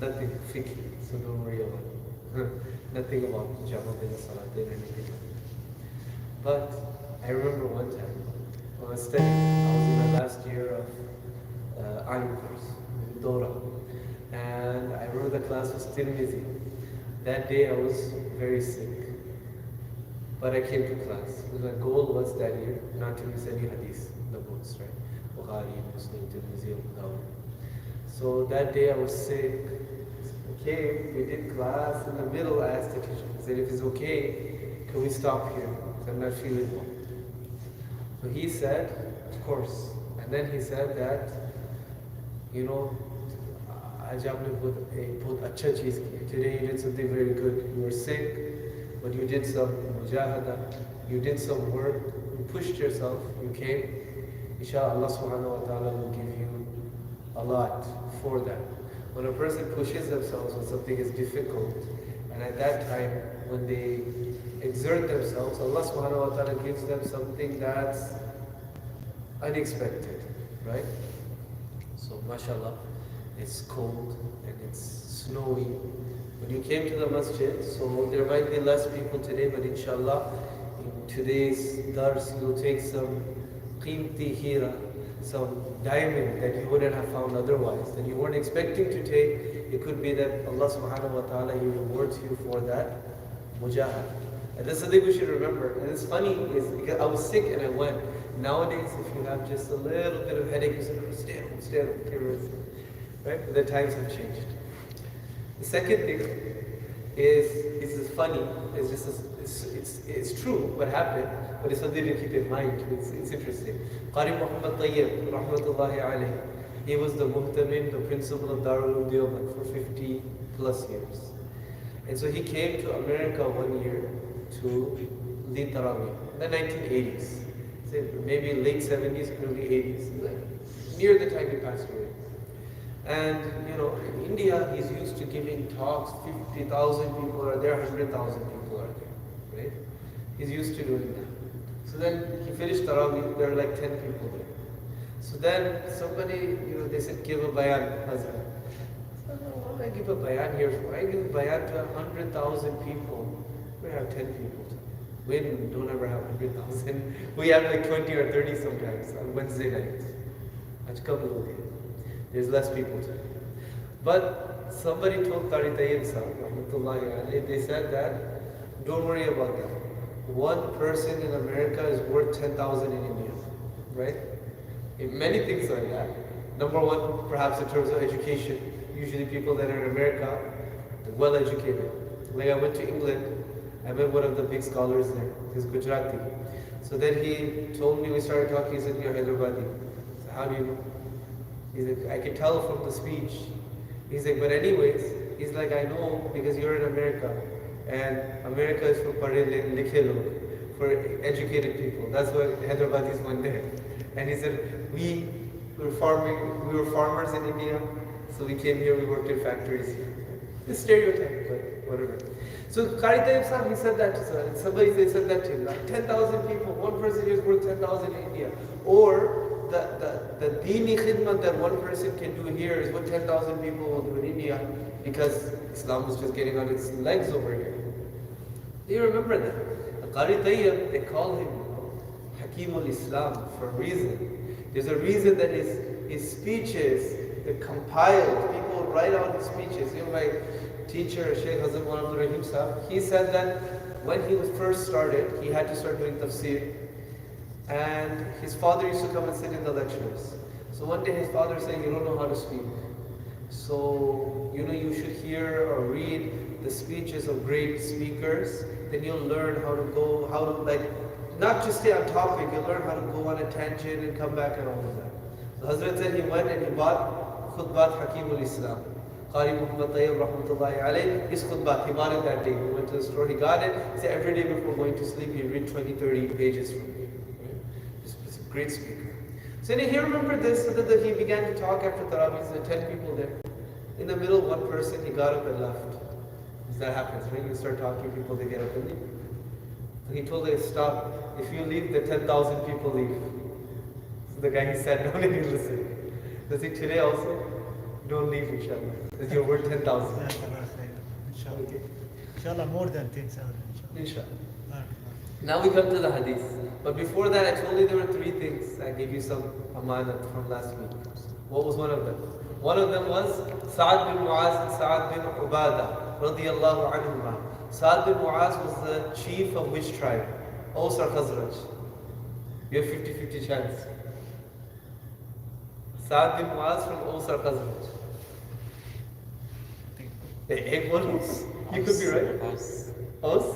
nothing fiqh, so don't worry about it. Nothing about Jama bin Salatin or anything like that. But I remember one time, when I was studying, I was in my last year of Alim course, Dora. And I remember the class was Tirmizi. That day I was very sick. But I came to class. My goal was that year not to miss any hadith in the books, right? Bukhari, Muslim, Tirmizi, Abu Dawud. So that day I was sick. Okay, we did class. In the middle, I asked the teacher, I said, if it's okay, can we stop here? Because I'm not feeling well. So he said, of course. And then he said that, you know, आज आपने बहुत अच्छा चीज़ की. Today you did something very good. You were sick, but you did some mujahada, you did some work, you pushed yourself, you came. Inshallah, Allah subhanahu wa ta'ala will give you a lot for that. When a person pushes themselves when something is difficult, and at that time, when they exert themselves, Allah subhanahu wa ta'ala gives them something that's unexpected, right? So, mashallah, it's cold and it's snowy. When you came to the masjid, so there might be less people today, but inshallah, in today's dars, you'll take some qimti hira, some diamond that you wouldn't have found otherwise, that you weren't expecting to take. It could be that Allah subhanahu wa ta'ala, He rewards you for that mujahad. And this is something we should remember. And it's funny, is because I was sick and I went. Nowadays, if you have just a little bit of headache, you say, oh, stay at home, okay, right? But the times have changed. The second thing is, this is funny, it's true what happened, but it's something to keep in mind. It's interesting. Qari Muhammad Tayyib, rahmatullahi alayhi, he was the muhtamin, the principal of Darul Uloom for 50 plus years. And so he came to America one year to lead Tarawih in the 1980s. Maybe late 70s, early 80s, like near the time he passed away. And you know, in India, he's used to giving talks. 50,000 people are there, 100,000 people are there, right? He's used to doing that. So then he finished Tarawih. There are like 10 people there. So then somebody, you know, they said, give a bayan, Hazrat. So, why do I give a bayan here? Why give a bayan to 100,000 people? We have 10 people. We don't ever have 100,000. We have like 20 or 30 sometimes on Wednesday nights. There's less people today. But somebody told Qari Tayyib Sahib, they said that, don't worry about that. One person in America is worth 10,000 in India, right? Many things like that. Number one, perhaps in terms of education. Usually people that are in America, they're well educated. Like I went to England, I met one of the big scholars there. He's Gujarati. So then he told me, we started talking, he said, you're Hyderabadi. So how do you know? He's like, I can tell from the speech. He's like, but anyways, he's like, I know because you're in America. And America is for padhe likhe log, for educated people. That's why Hyderabadis went there. And he said, we were farmers in India, so we came here, we worked in factories here. The stereotype, but whatever. So Qari Tayyib Sahib, he said that to someone. Somebody said that to him. Like 10,000 people, one person is worth 10,000 in India. Or the deeni khidmat that one person can do here is what 10,000 people will do in India, because Islam is just getting on its legs over here. Do you remember that? Qari Tayyib, they call him Hakimul Islam for a reason. There's a reason that his speeches, they're compiled. People write out his speeches. You know, my teacher, Sheikh Hazrat Abdul Rahim Sahib, he said that when he was first started, he had to start doing tafsir. And his father used to come and sit in the lectures. So one day his father said, you don't know how to speak. So, you know, you should hear or read the speeches of great speakers. Then you'll learn how to like, not just stay on topic, you'll learn how to go on a tangent and come back and all of that. So Hazrat said he went and he bought Khutbat Hakimul Islam. Qari Muhammad Tayyib rahmatullahi alayhi, his khutbah, he bought it that day. He went to the store, he got it. He said every day before going to sleep, he'd read 20, 30 pages from it. He's a great speaker. So he remembered this, so that he began to talk after Tarawih. There were 10 people there. In the middle, one person, he got up and left. That happens, right? You start talking, people, they get up and leave. So he told them, stop. If you leave, the 10,000 people leave. So the guy, he sat down and he listened. So see, today also, Don't leave, inshallah. Because you're worth 10,000. Inshallah. Okay. Inshallah, more than 10,000. Inshallah. Now we come to the hadith. But before that, I told you there were three things. I gave you some amanat from last week. What was one of them? One of them was Sa'ad bin Mu'az and Sa'ad bin Ubadah radiyallahu anhuma. Sa'ad bin Mu'az was the chief of which tribe? Aws or Khazraj? You have 50-50 chance. Sa'ad bin Mu'az from Aws or Khazraj? You could be right. Aws?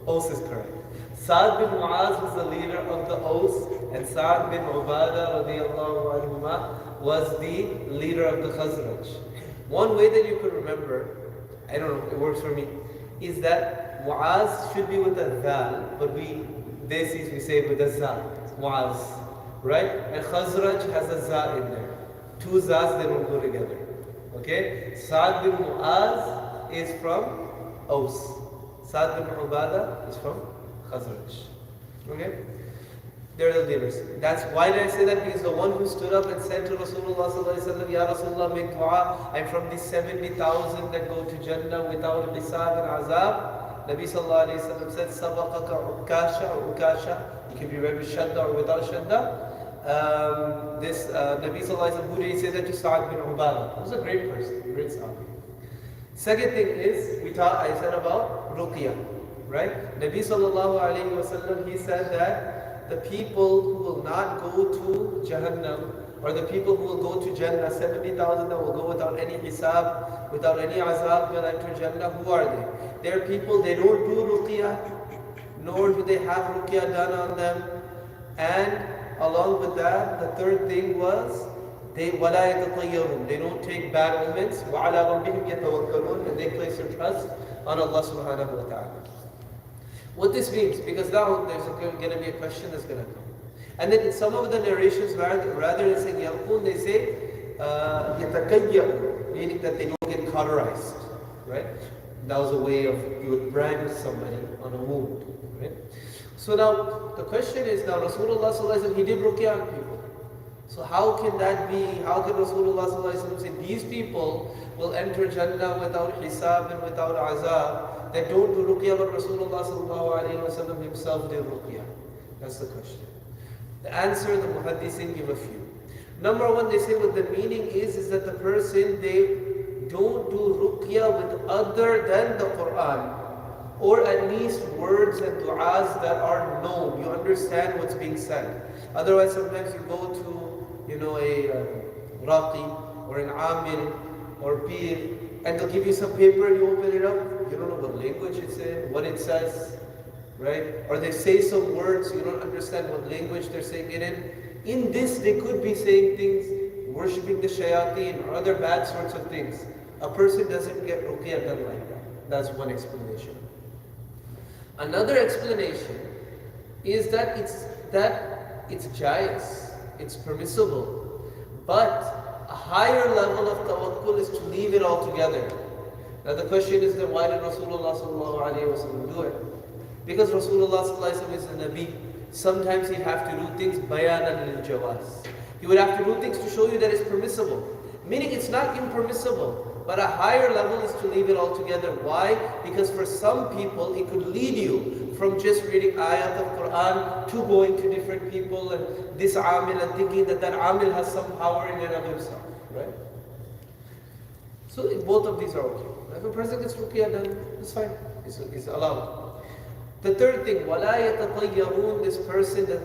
Aws is correct. Sa'ad bin Mu'az was the leader of the Aws, and Sa'ad bin Ubadah radiyallahu anhuma was the leader of the Khazraj. One way that you could remember, I don't know, it works for me, is that Mu'az should be with a Zal, but we say it with a Za, Mu'az, right? And Khazraj has a Za in there. Two Zas, they don't go together. Okay? Sa'ad bin Mu'az is from Aws. Sa'ad bin Ubadah is from Khazraj. Okay? They're the leaders. That's why did I say that? Because the one who stood up and said to Rasulullah sallallahu alaihi wasallam, Ya Rasulullah, make dua. I'm from the 70,000 that go to Jannah without hisab and azab. Nabi sallallahu alaihi wasallam said, Sabaqaka ukasha or ukasha. It can be read with shadda or without shadda. Nabi sallallahu alaihi wasallam, who did he say that to? Sa'ad bin Ubadah. He was a great person, great sahabi. Second thing is, I said about ruqya, right? Nabi sallallahu alaihi wasallam, he said that the people who will not go to Jahannam, or the people who will go to Jannah, 70,000 that will go without any hisab, without any azab, will enter Jannah. Who are they? They are people, they don't do ruqya, nor do they have ruqya done on them. And along with that, the third thing was, they وَلَا يَتَطَيَّرُونَ. They don't take bad omens. وَعَلَىٰ رَبِّهِمْ يَتَوَكَّلُونَ. And they place their trust on Allah subhanahu wa ta'ala. What this means, because now there's going to be a question that's going to come. And then in some of the narrations, rather than saying yalqun, they say yatakayya, meaning that they don't get cauterized, right? That was a way of, you would brand somebody on a wound, right? So now, the question is, now Rasulullah sallallahu alaihi wasallam, he did ruqya on people. So how can that be, how can Rasulullah sallallahu alaihi wasallam say, these people will enter Jannah without hisab and without azab, that don't do ruqya, but Rasulullah sallallahu alaihi wasallam himself did ruqya? That's the question. The answer, the muhaddithin give a few. Number one, they say what the meaning is that the person, they don't do ruqya with other than the Quran, or at least words and du'as that are known. You understand what's being said. Otherwise, sometimes you go to, a raqi or an amil or pir, and they'll give you some paper, you open it up, you don't know what language it's in, what it says, right? Or they say some words, you don't understand what language they're saying it in. In this, they could be saying things, worshipping the shayateen or other bad sorts of things. A person doesn't get ruqya done like that. That's one explanation. Another explanation is that it's jais, it's permissible, but a higher level of tawakkul is to leave it all together. Now the question is then, why did Rasulullah sallallahu alaihi wasallam do it? Because Rasulullah sallallahu alaihi wasallam is a Nabi. Sometimes he'd have to do things bayanan lil jawaz. He would have to do things to show you that it's permissible. Meaning it's not impermissible, but a higher level is to leave it all together. Why? Because for some people it could lead you from just reading ayat of Quran to going to different people and this amil and thinking that amil has some power in and of himself, right? So both of these are okay. If a person gets ruqya done, it's fine. It's allowed. The third thing, وَلَا يَتَطَيَّرُونَ, this person that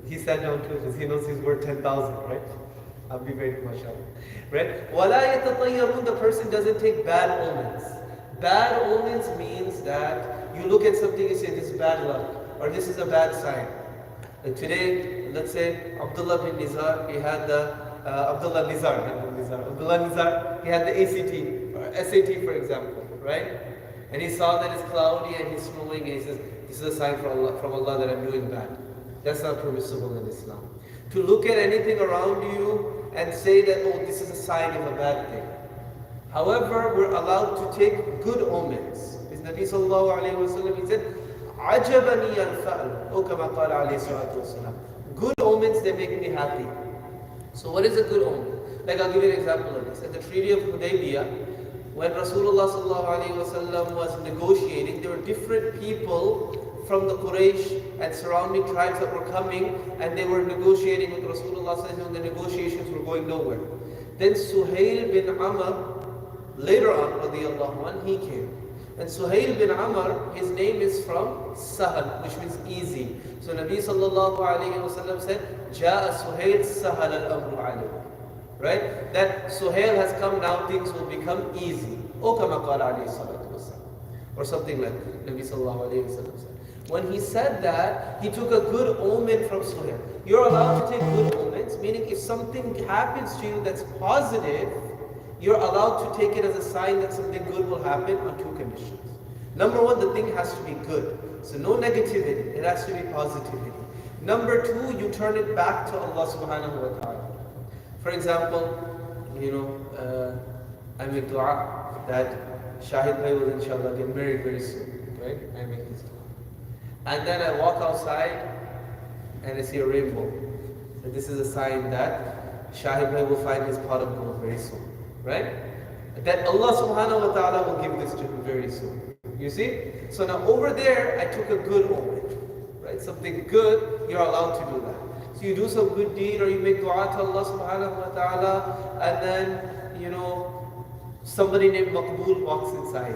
he sat down too because he knows he's worth 10,000, right? I'll be very much out. Right? وَلَا يَتَطَيَّرُونَ, the person doesn't take bad omens. Bad omens means that you look at something and say, this is bad luck, or this is a bad sign. Like today, let's say, Abdullah bin Nizar, he had the, Abdullah Nizar, he had the ACT, or SAT for example, right? And he saw that it's cloudy and he's snowing, and he says, this is a sign from Allah that I'm doing bad. That's not permissible in Islam. To look at anything around you and say that, oh, this is a sign of a bad thing. However, we're allowed to take good omens. His Nabi sallallahu alayhi wa sallam, he said, عَجَبَنِي الْفَأْلُ O kama qala alayhi salatu wasalam. Good omens, they make me happy. So what is a good omen? Like I'll give you an example of this. At the Treaty of Hudaybiyah, when Rasulullah ﷺ was negotiating, there were different people from the Quraysh and surrounding tribes that were coming, and they were negotiating with Rasulullah ﷺ, and the negotiations were going nowhere. Then Suhail bin Amr, later on, radiallahu anh, he came. And Suhail bin Amr, his name is from Sahal, which means easy. So Nabi sallallahu alayhi wa sallam said, Ja'a Suhail Sahal al-amru alayhi. Right? That Suhail has come now, things will become easy. O kama qala alayhi salatu wasalam. Or something like that. Nabi sallallahu alayhi wa sallam said. When he said that, he took a good omen from Suhail. You're allowed to take good omens, meaning if something happens to you that's positive, you're allowed to take it as a sign that something good will happen on two conditions. Number one, the thing has to be good. So no negativity, it has to be positivity. Number two, you turn it back to Allah subhanahu wa ta'ala. For example, I make dua that Shahid Bhai will inshallah get married very soon. Right? I make this dua. And then I walk outside and I see a rainbow. So this is a sign that Shahid Bhai will find his pot of gold very soon. Right? That Allah subhanahu wa ta'ala will give this to him very soon. You see? So now over there, I took a good omen. Right? Something good, you're allowed to do that. So you do some good deed or you make dua to Allah subhanahu wa ta'ala, and then, somebody named Maqbool walks inside.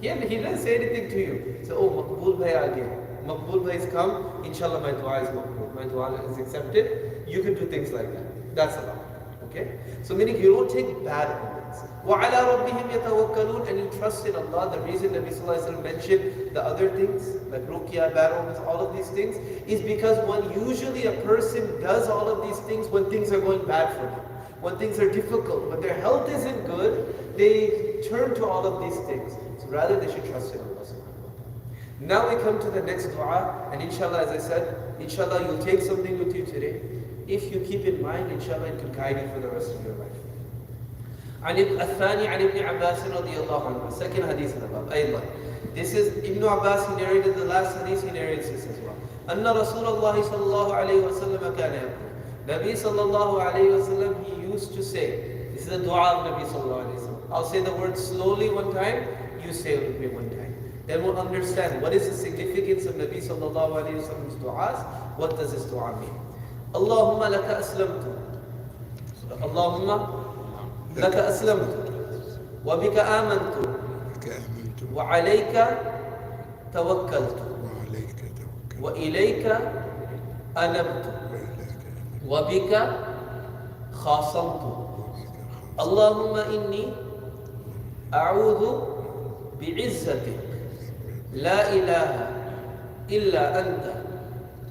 He doesn't say anything to you. So, oh, Maqbool bhai again. Maqbool bhai has come, inshallah my dua is maqbool. My dua is accepted. You can do things like that. That's allowed. Okay? So meaning you don't take bad omens. وَعَلَىٰ رَبِّهِمْ يَتَوَكَّلُونَ, and you trust in Allah. The reason Nabi Sallallahu Alaihi Wasallam mentioned the other things, like ruqya, bad omens, all of these things, is because usually a person does all of these things when things are going bad for them. When things are difficult, when their health isn't good, they turn to all of these things. So rather they should trust in Allah subhanahu wa ta'ala. Now we come to the next dua, and inshallah, as I said, inshallah you'll take something with you today. If you keep in mind, inshallah it could guide you for the rest of your life. الثاني عن ابن عباس رضي الله عنه. Second hadith in the Bab. أيضا. This is Ibn Abbas, he narrated the last hadith, he narrates this as well. أن رسول الله صلى الله عليه وسلم كان يقول. Nabi صلى الله عليه وسلم, he used to say, this is the dua of Nabi صلى الله عليه وسلم. I'll say the word slowly one time, you say it with me one time. Then we'll understand what is the significance of Nabi صلى الله عليه وسلم's du'as. What does this dua mean? اللهم لك أسلمت. اللهم لك أسلمت وبك آمنت وعليك توكلت وإليك أنبت وبك خاصمت اللهم إني أعوذ بعزتك لا إله إلا أنت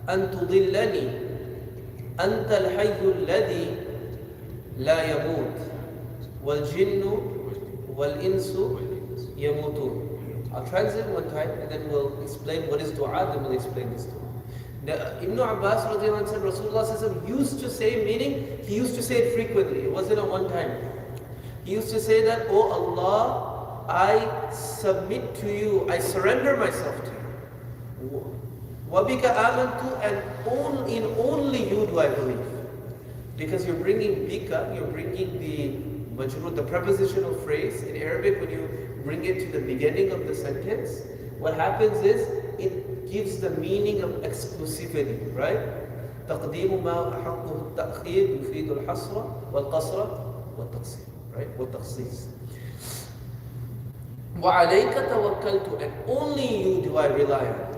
أن تضلني أنت الحي الذي لا يموت والجن والإنس يموتون. I'll translate one time and then we'll explain what is dua, then we'll explain this dua. Now, Ibn Abbas radiallahu anhu said Rasulullah used to say, meaning he used to say it frequently, it wasn't a one time. He used to say that, oh Allah, I submit to you, I surrender myself to you. وَبِكَ آمَنْتُ, and in only you do I believe. Because you're bringing bika, you're bringing the majrur, the prepositional phrase in Arabic, when you bring it to the beginning of the sentence, what happens is it gives the meaning of exclusivity, right? تقديم ما أحقه التأخير يفيد الحصر والقصر والتقصير, right? والتخصيص. وعليك توكلت, and only you do I rely on.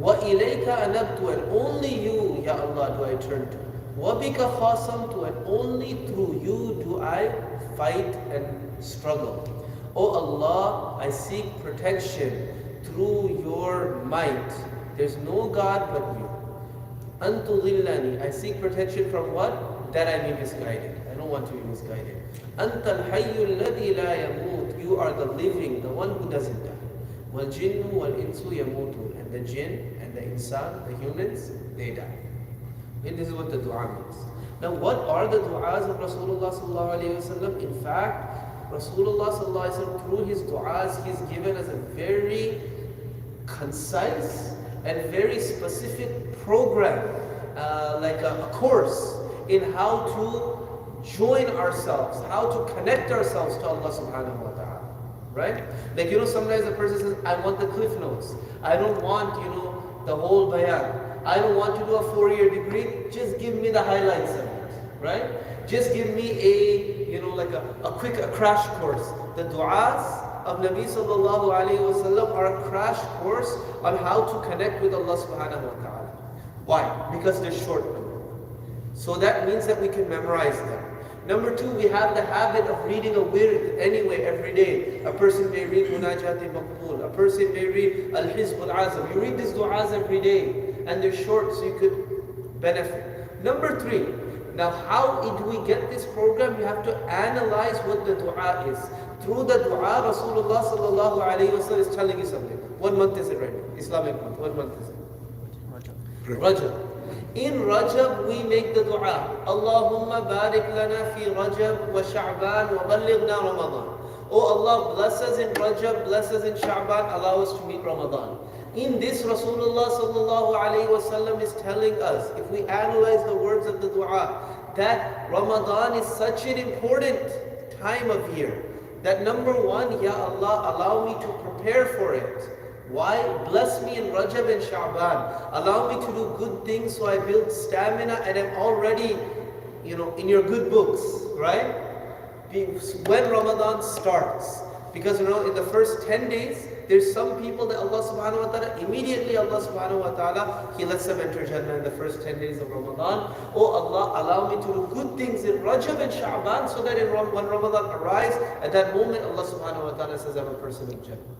وإليك أنبت, and only you, Ya Allah, do I turn to. وَبِكَ خَاصَمْتُ, and only through you do I fight and struggle. O Allah, I seek protection through your might. There's no God but you. أَن تُضِلَّنِي, I seek protection from what? That I be misguided. I don't want to be misguided. أَنْتَ الْحَيُّ الَّذِي لَا يَمُوتُ, you are the living, the one who doesn't die. وَالْجِنُّ وَالْإِنسُ يَمُوتُونَ, and the jinn and the insan, the humans, they die. And this is what the dua means. Now, what are the du'as of Rasulullah sallallahu alaihi wasallam? In fact, Rasulullah sallallahu alaihi wasallam, through his du'as, he's given us a very concise and very specific program, like a course in how to join ourselves, how to connect ourselves to Allah subhanahu wa ta'ala. Right? Like, sometimes a person says, I want the cliff notes. I don't want, the whole bayan. I don't want to do a 4-year degree. Just give me the highlights of it. Right? Just give me a quick crash course. The du'as of Nabi sallallahu alayhi wa sallam are a crash course on how to connect with Allah subhanahu wa ta'ala. Why? Because they're short. So that means that we can memorize them. Number 2, we have the habit of reading a wird anyway every day. A person may read Munajat Maqbool. A person may read Al-Hizb Al-Azam. You read these du'as every day and they're short so you could benefit. Number 3, now how do we get this program? You have to analyze what the dua is. Through the dua, Rasulullah sallallahu alayhi wa sallam is telling you something. What month is it right now? Islamic month. What month is it? Rajab. In Rajab, we make the dua. Allahumma barik lana fi Rajab wa Sha'ban wa ballighna Ramadan. Oh Allah, bless us in Rajab, bless us in Sha'ban, allow us to meet Ramadan. In this, Rasulullah sallallahu alayhi wa sallam is telling us, if we analyze the words of the dua, that Ramadan is such an important time of year. That number 1, Ya Allah, allow me to prepare for it. Why? Bless me in Rajab and Sha'ban. Allow me to do good things so I build stamina and I'm already, in your good books, right? When Ramadan starts. Because, in the first 10 days, there's some people that Allah subhanahu wa ta'ala, immediately Allah subhanahu wa ta'ala, He lets them enter Jannah in the first 10 days of Ramadan. Oh Allah, allow me to do good things in Rajab and Sha'ban so that when Ramadan arrives, at that moment Allah subhanahu wa ta'ala says, I'm a person of Jannah.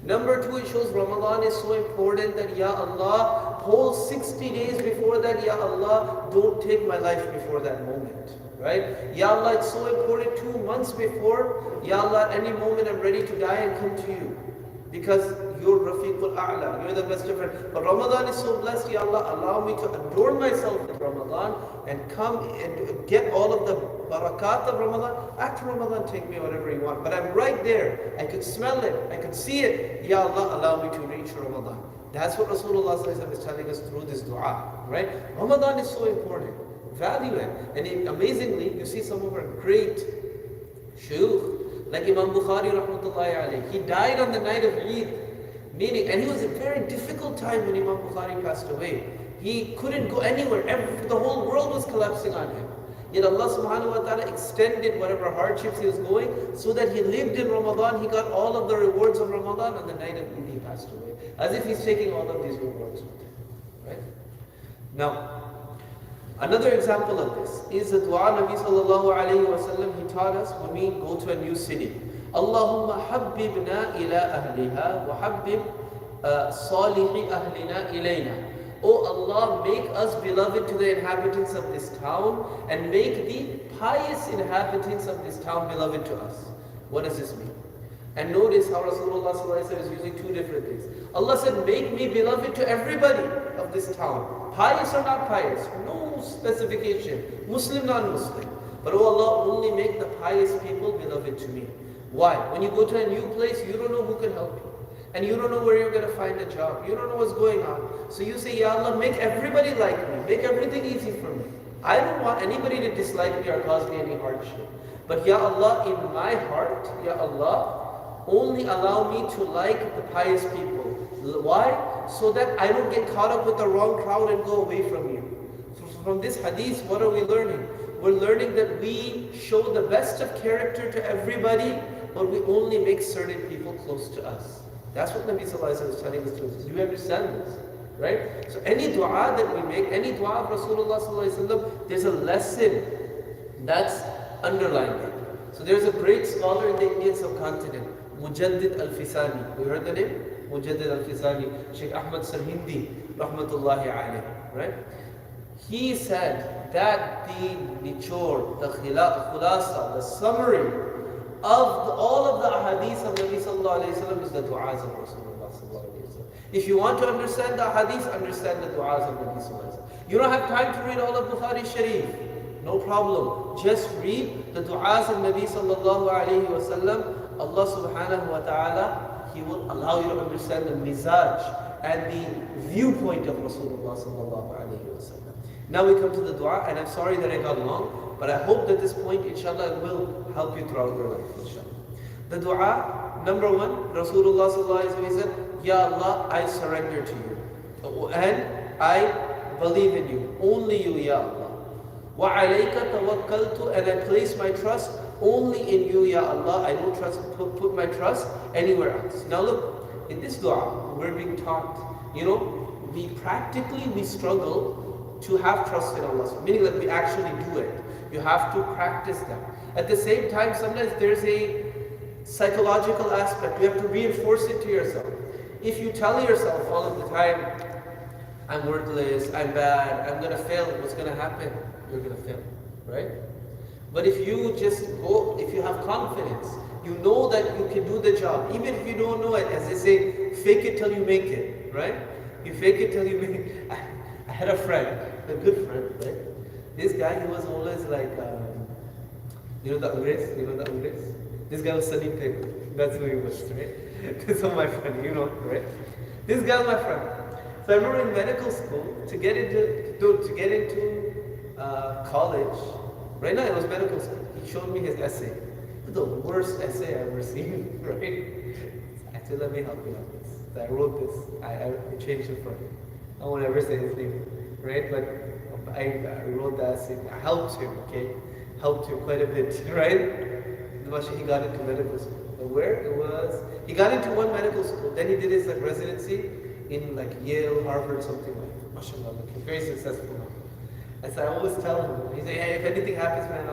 Number 2, it shows Ramadan is so important that Ya Allah, whole 60 days before that, Ya Allah, don't take my life before that moment. Right? Ya Allah, it's so important 2 months before, Ya Allah, at any moment I'm ready to die and come to you. Because you're Rafiqul A'la, you're the best of friends. But Ramadan is so blessed, Ya Allah, allow me to adorn myself with Ramadan and come and get all of the barakat of Ramadan. After Ramadan, take me whatever you want. But I'm right there. I could smell it. I could see it. Ya Allah, allow me to reach Ramadan. That's what Rasulullah is telling us through this dua. Right? Ramadan is so important. Value it. And amazingly, you see some of our great shuyukh, like Imam Bukhari rahmatullahi alayhi. He died on the night of Eid. Meaning, and it was a very difficult time when Imam Bukhari passed away. He couldn't go anywhere. The whole world was collapsing on him. Yet Allah subhanahu wa ta'ala extended whatever hardships he was going so that he lived in Ramadan. He got all of the rewards of Ramadan. On the night of Eid he passed away. As if he's taking all of these rewards with him. Right? Now, another example of this is the dua Nabi sallallahu alayhi wa sallam, he taught us when we go to a new city. Allahumma habbibna ila ahliha wa habbib salihi ahlina ilayna. Oh Allah, make us beloved to the inhabitants of this town and make the pious inhabitants of this town beloved to us. What does this mean? And notice how Rasulullah sallallahu alayhi wa sallam is using 2 different things. Allah said, make me beloved to everybody of this town. Pious or not pious? No specification. Muslim, non-Muslim. But oh Allah, only make the pious people beloved to me. Why? When you go to a new place, you don't know who can help you. And you don't know where you're going to find a job. You don't know what's going on. So you say, Ya Allah, make everybody like me. Make everything easy for me. I don't want anybody to dislike me or cause me any hardship. But Ya Allah, in my heart, Ya Allah, only allow me to like the pious people. Why? So that I don't get caught up with the wrong crowd and go away from you. So from this hadith, what are we learning? We're learning that we show the best of character to everybody, but we only make certain people close to us. That's what Nabi sallallahu alaihi wasallam is telling us to do. Do you understand this? Right? So any dua that we make, any dua of Rasulullah sallallahu alaihi wasallam, there's a lesson that's underlined there. So there's a great scholar in the Indian subcontinent, Mujaddid al-Fisani. You heard the name? Mujaddid al-Fisani, Sheikh Ahmad Sarhindi, rahmatullahi alayhi. Right? He said that the nichor, the khulasa, the summary of all of the ahadith of Nabi sallallahu alayhi wa sallam is the du'as of Rasulullah sallallahu alayhi wa sallam. If you want to understand the hadith, understand the du'as of Nabi sallallahu alayhi wa sallam. You don't have time to read all of Bukhari Sharif. No problem. Just read the du'as of Nabi sallallahu alayhi wa sallam. Allah subhanahu wa ta'ala, He will allow you to understand the mizaj and the viewpoint of Rasulullah sallallahu alayhi wa sallam. Now we come to the dua, and I'm sorry that I got long. But I hope that this point, inshallah, will help you throughout your life, inshallah. The dua, number one, Rasulullah sallallahu alaihi wasallam said, Ya Allah, I surrender to you. And I believe in you. Only you, Ya Allah. وَعَلَيْكَ تَوَكَّلْتُ, and I place my trust only in you, Ya Allah. I don't put my trust anywhere else. Now look, in this dua, we're being taught, we struggle to have trust in Allah. Meaning that we actually do it. You have to practice that. At the same time, sometimes there's a psychological aspect. You have to reinforce it to yourself. If you tell yourself all of the time, I'm worthless, I'm bad, I'm going to fail, what's going to happen? You're going to fail, right? But if you just go, if you have confidence, you know that you can do the job, even if you don't know it, as they say, fake it till you make it, right? You fake it till you make it. I had a friend, a good friend, right? This guy, he was always like, the Ures? This guy was Saliheen. That's who he was, right? This was my friend, right? This guy was my friend. So I remember in medical school, to get into college, right now it was medical school, he showed me his essay. The worst essay I've ever seen, right? I said, let me help you out with this. I wrote this, I changed it for him. I won't ever say his name, right? But I wrote the essay, I helped him, okay? Helped him quite a bit, right? He got into medical school. Where it was, he got into one medical school, then he did his residency in Yale, Harvard, something like that. MashaAllah, he's very successful now. As I always tell him, he said, hey, if anything happens, man,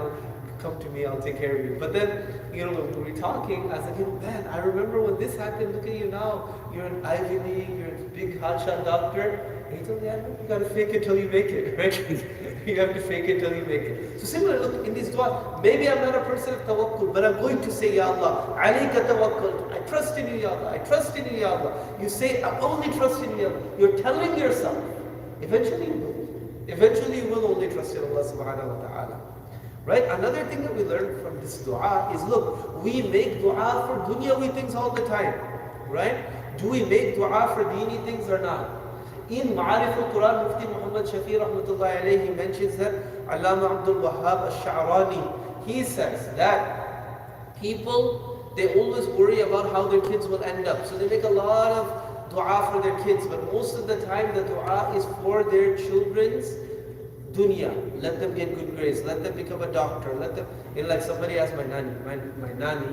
come to me, I'll take care of you. But then, when we were talking, I was like, man, I remember when this happened, look at you now. You're an Ivy League, you're a big hotshot doctor. And he told me, you gotta fake it till you make it, right? You have to fake it till you make it. So similarly, look, in this dua, maybe I'm not a person of tawakkul, but I'm going to say, Ya Allah, alayka tawakkul. I trust in you, Ya Allah. I trust in you, Ya Allah. You say, I only trust in you, Ya Allah. You're telling yourself. Eventually you will. Eventually you will only trust in Allah subhanahu wa ta'ala. Right? Another thing that we learn from this dua is, look, we make dua for dunyawi things all the time. Right? Do we make dua for deeni things or not? In Ma'arif al-Quran, Mufti Muhammad Shafi rahmatullahi alayhi mentions that Allama Abdul Wahhab al-Sha'rani, he says that people, they always worry about how their kids will end up. So they make a lot of dua for their kids, but most of the time the dua is for their children's dunya. Let them get good grades, let them become a doctor, let them, like somebody asked my nanny, my nanny,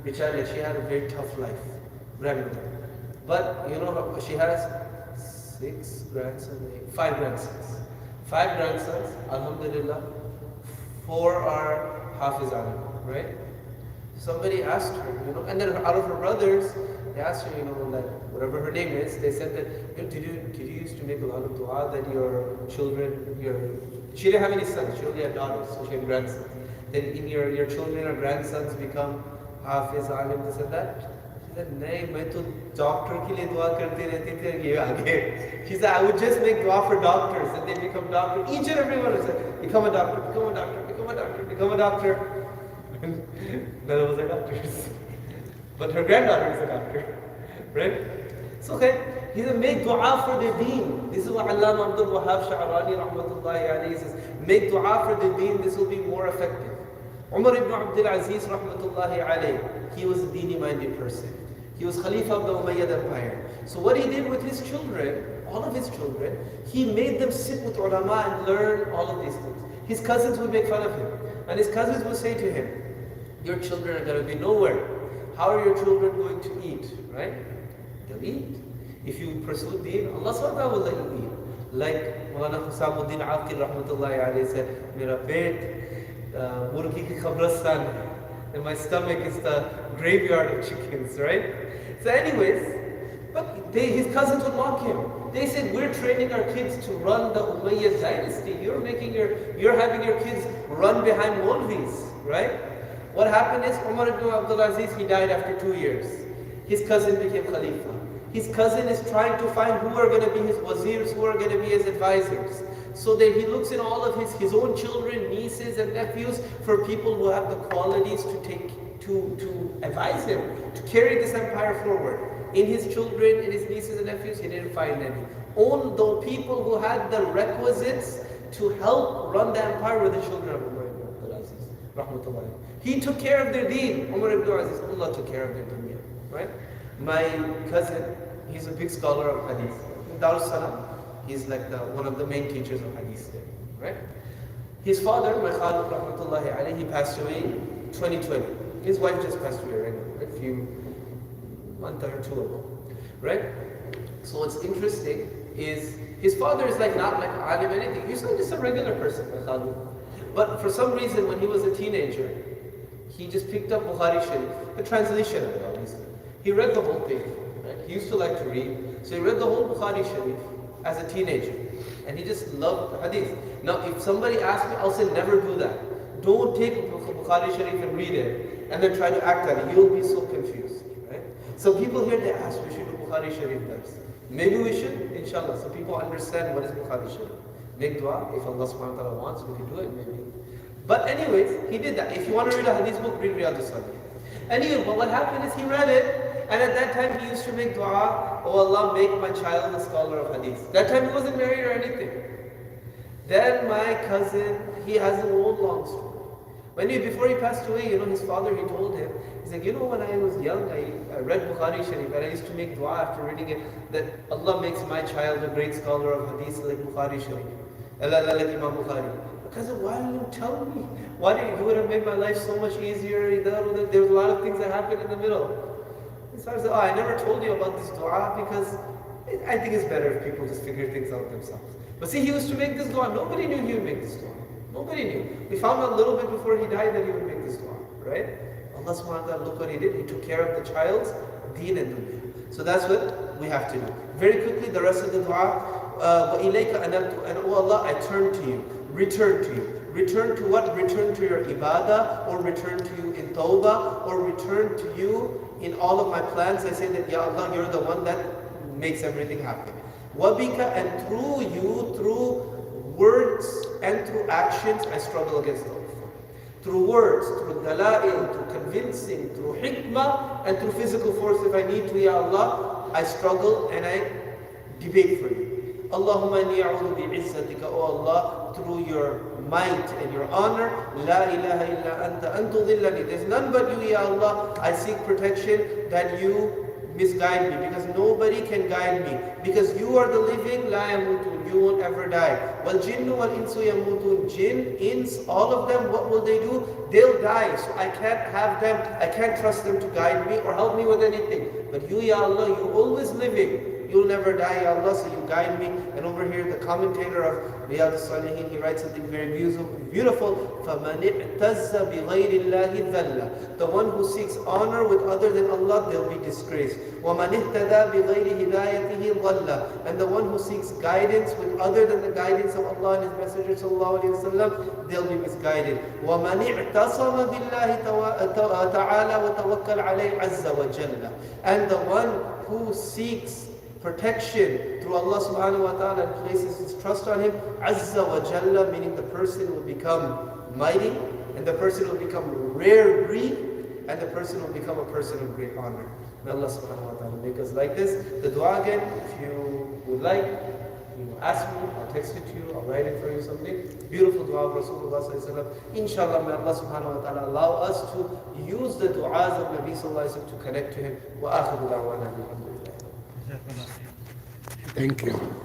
she had a very tough life, grandmother. But she has 5 grandsons. 5 grandsons, alhamdulillah, 4 are Hafiz Alim, right? Somebody asked her, and then out of her brothers, they asked her, whatever her name is, they said that, did you used to make a lot of dua that your children, she didn't have any sons, she only had daughters, so she had grandsons. Then in your children or grandsons become Hafiz Alim, this and that. नहीं मैं तो doctor के लिए दुआ करते रहती थी ये आगे. She said I would just make dua for doctors and they become doctor. Each and every one of them become a doctor, become a doctor, become a doctor, become a doctor. None of us are doctors, but her granddaughter is a doctor, right? So okay, he said make dua for the deen. This is what Allama Abdul Wahhab Sha'rani rahmatullahi alayhi says. Make dua for the deen. This will be more effective. Umar ibn Abdul Aziz rahmatullahi alayhi, he was a deeni minded person. He was Khalifa of the Umayyad Empire. So what he did with his children, all of his children, he made them sit with ulama and learn all of these things. His cousins would make fun of him. And his cousins would say to him, your children are going to be nowhere. How are your children going to eat? Right? They'll eat. If you pursue deen, Allah SWT will let you eat. Like Mawlana Husamuddin Aqil rahmatullahi alayhi said, Mera pet murgi ki khabrastan hai. And my stomach is the graveyard of chickens, right? So anyways, but his cousins would mock him. They said, we're training our kids to run the Umayyad dynasty. You're having your kids run behind Maulvis, right? What happened is Umar ibn Abdul Aziz, he died after 2 years. His cousin became Khalifa. His cousin is trying to find who are going to be his wazirs, who are going to be his advisors. So that he looks in all of his own children, nieces and nephews for people who have the qualities to advise him, to carry this empire forward. In his children, in his nieces and nephews, he didn't find any. Only the people who had the requisites to help run the empire were the children of Umar ibn rahmatullahi. He took care of their deen. Umar ibn Aziz, Allah took care of their dunya. Right? My cousin, he's a big scholar of hadith. In Dar es Salaam, he's like one of the main teachers of hadith there. Right? His father, my Khalid rahmatullahi alayhi, he passed away in 2020. His wife just passed away right now, a few month or two ago. Right? So what's interesting is his father is like not like alim anything. He's just a regular person, my Khalid. But for some reason, when he was a teenager, he just picked up Bukhari Sharif, the translation of it, obviously. He read the whole thing. Right? He used to like to read. So he read the whole Bukhari Sharif as a teenager. And he just loved the hadith. Now, if somebody asks me, I'll say never do that. Don't take Bukhari Sharif and read it and then try to act on it. You'll be so confused. Right? So people here, they ask, we should do Bukhari Sharif dars. Maybe we should, inshallah, so people understand what is Bukhari Sharif. Make dua, if Allah subhanahu wa ta'ala wants, we can do it maybe. But anyways, he did that. If you want to read a hadith book, read Riadul. Anyway, but what happened is he read it, and at that time he used to make dua, oh Allah, make my child a scholar of hadith. That time he wasn't married or anything. Then my cousin, he has a whole long story. Before he passed away, his father, he told him, he's like, when I was young, I read Bukhari Sharif, and I used to make dua after reading it, that Allah makes my child a great scholar of hadith like Bukhari Sharif. Like Imam Bukhari. Cousin, why didn't you tell me? You would have made my life so much easier. There was a lot of things that happened in the middle. So I said, I never told you about this dua because I think it's better if people just figure things out themselves. But see, he used to make this dua. Nobody knew he would make this dua. Nobody knew. We found out a little bit before he died that he would make this dua. Right? Allah subhanahu wa ta'ala, look what he did. He took care of the child's deen and dunya. So that's what we have to do. Very quickly, the rest of the dua. وَإِلَيْكَ أَنَبْتُ. And oh Allah, I turn to you. Return to you. Return to what? Return to your ibadah, or return to you in tawbah, or return to you in all of my plans. I say that, Ya Allah, you're the one that makes everything happen. وَبِكَ. And through you, through words and through actions, I struggle against all. Through words, through dala'il, through convincing, through hikmah, and through physical force if I need to, Ya Allah, I struggle and I debate for you. Allahumma inni a'udhu bi'izzatika, O Allah, through your might and your honor, la ilaha illa anta antudillani. There's none but you, Ya Allah. I seek protection that you misguide me, because nobody can guide me. Because you are the living, la yamutun, you won't ever die. Wal jinnu wal insu yamutun. Jinn, ins, all of them, what will they do? They'll die. So I can't have them, I can't trust them to guide me or help me with anything. But you, Ya Allah, you're always living. You'll never die, Ya Allah, so you guide me. And over here, the commentator of Riadul Saliheen, he writes something very beautiful. فَمَنِ اعْتَزَّ بِغَيْرِ اللَّهِ ذَلَّ. The one who seeks honor with other than Allah, they'll be disgraced. وَمَنِ اهْتَدَى بِغَيْرِ هِدَايَتِهِ ضَلَّ. And the one who seeks guidance with other than the guidance of Allah and His Messenger sallallahu alaihi wasallam, they'll be misguided. وَمَنِ اعْتَصَمَ بِاللَّهِ تَعَالَى وَتَوَكَّلْ عَلَيْهِ عَزَّ وَجَلَّ. And the one who seeks protection through Allah subhanahu wa ta'ala and places his trust on Him, Azza wa Jalla, meaning the person will become mighty, and the person will become rare breed, and the person will become a person of great honor. May Allah subhanahu wa ta'ala make us like this. The dua again, if you would like, ask me, I'll text it to you, I'll write it for you something. Beautiful dua of Rasulullah sallallahu alaihi wasallam. Inshallah, may Allah subhanahu wa ta'ala allow us to use the du'as of Nabi sallallahu alaihi wasallam to connect to Him. Wa akhiru da'wana alhamdulillah. جزاك الله خير. Thank you.